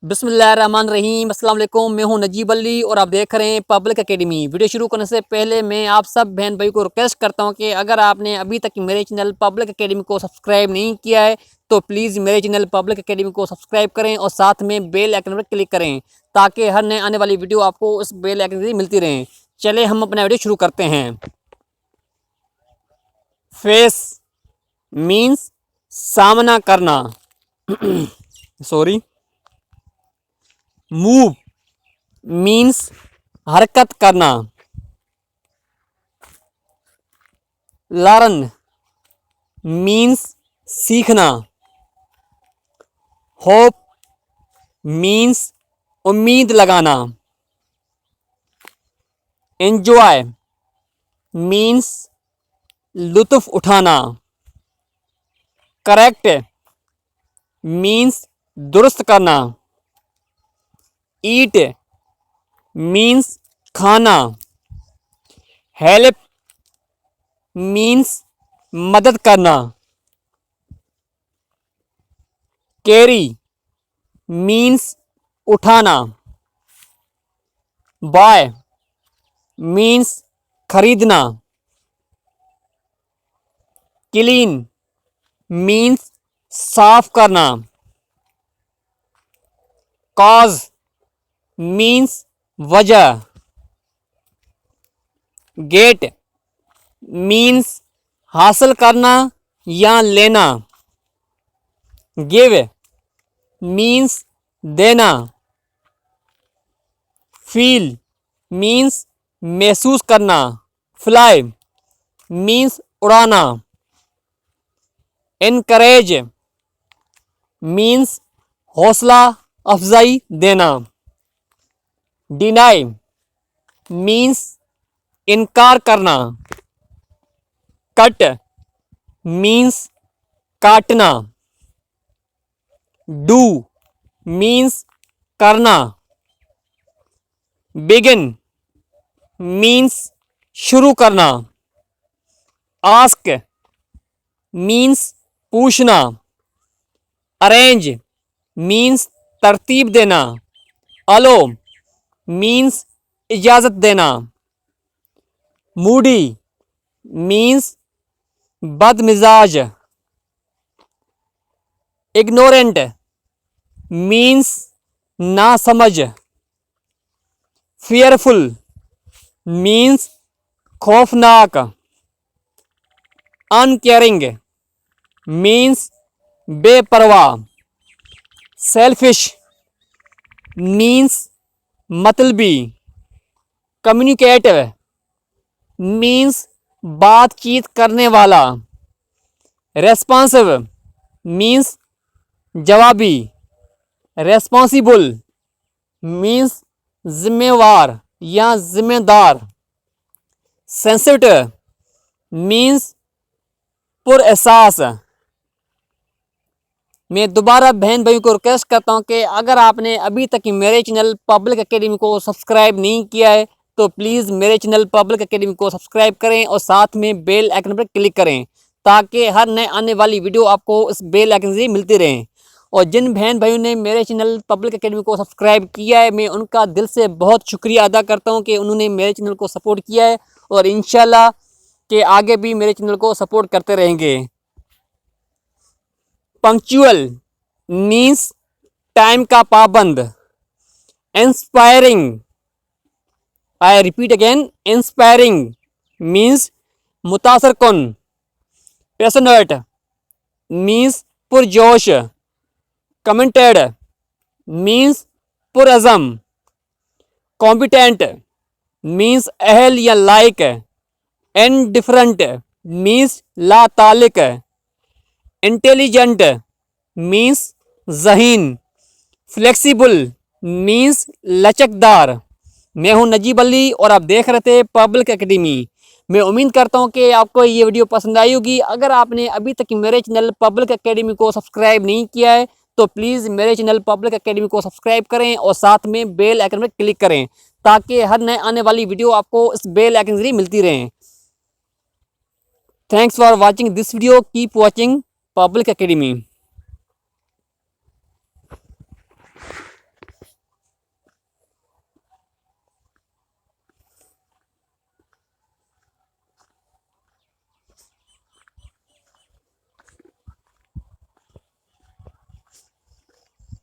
बिस्मिल्लाहिर्रहमानिर्रहीम। अस्सलाम वालेकुम। मैं हूं नजीब अली और आप देख रहे हैं पब्लिक एकेडमी। वीडियो शुरू करने से पहले मैं आप सब बहन भाई को रिक्वेस्ट करता हूं कि अगर आपने अभी तक मेरे चैनल पब्लिक एकेडमी को सब्सक्राइब नहीं किया है तो प्लीज़ मेरे चैनल पब्लिक एकेडमी को सब्सक्राइब करें और साथ में बेल आइकन पर क्लिक करें ताकि हर नए आने वाली वीडियो आपको उस बेल आइकन से मिलती रहें। चले हम अपना वीडियो शुरू करते हैं। फेस मीन्स सामना करना सॉरी। मूव मीन्स हरकत करना। लर्न मीन्स सीखना। होप मीन्स उम्मीद लगाना। एंजॉय मीन्स लुत्फ उठाना। करेक्ट मीन्स दुरुस्त करना। ईट मीन्स खाना। हेल्प मीन्स मदद करना। कैरी मीन्स उठाना। बाय मीन्स खरीदना। क्लीन मीन्स साफ करना। कॉज मीन्स वजह। गेट मीन्स हासिल करना या लेना। गिव मीन्स देना। फील मीन्स महसूस करना। फ्लाई मीन्स उड़ाना। एनकरेज मीन्स हौसला अफजाई देना। डिनाई मीन्स इनकार करना। कट मीन्स काटना। डू मीन्स करना। बिगिन मीन्स शुरू करना। आस्क मीन्स पूछना। अरेंज मीन्स तरतीब देना। अलो मीन्स इजाज़त देना। मूडी मीन्स बदमिजाज। इग्नोरेंट मीन्स नासमझ। फियरफुल मीन्स खौफनाक। अनकेयरिंग मीन्स बेपरवाह। सेल्फिश मीन्स मतलबी। कम्युनिकेटिव मीन्स बातचीत करने वाला। रेस्पॉन्सिव मीन्स जवाबी। रेस्पॉन्सिबल मीन्स जिम्मेवार या जिम्मेदार। सेंसिटिव मीन्स पुरएहसास। मैं दोबारा बहन भाइयों को रिक्वेस्ट करता हूं कि अगर आपने अभी तक मेरे चैनल पब्लिक एकेडमी को सब्सक्राइब नहीं किया है तो प्लीज़ मेरे चैनल पब्लिक एकेडमी को सब्सक्राइब करें और साथ में बेल आइकन पर क्लिक करें ताकि हर नए आने वाली वीडियो आपको इस बेल आइकन से मिलती रहें। और जिन बहन भाइयों ने मेरे चैनल पब्लिक एकेडमी को सब्सक्राइब किया है मैं उनका दिल से बहुत शुक्रिया अदा करता हूँ कि उन्होंने मेरे चैनल को सपोर्ट किया है और इंशाल्लाह कि आगे भी मेरे चैनल को सपोर्ट करते रहेंगे। पंक्चुअल मीन्स टाइम का पाबंद। Inspiring I repeat again, inspiring means मुतासर कुन। पैशनेट मीन्स पुरजोश। कमिटेड मीन्स पुरअज़म। कॉम्पिटेंट मीन्स अहल या लायक। इनडिफरेंट मीन्स ला ताल्लुक। इंटेलिजेंट मीन्स ज़हीन। फ्लेक्सिबल मीन्स लचकदार। मैं हूं नजीब अली और आप देख रहे थे पब्लिक एकेडमी। मैं उम्मीद करता हूं कि आपको ये वीडियो पसंद आई होगी। अगर आपने अभी तक मेरे चैनल पब्लिक एकेडमी को सब्सक्राइब नहीं किया है तो प्लीज़ मेरे चैनल पब्लिक एकेडमी को सब्सक्राइब करें और साथ में बेल आइकन पर क्लिक करें ताकि हर नए आने वाली वीडियो आपको इस बेल आइकन से मिलती रहें। Thanks for watching this video. Keep watching Public Academy.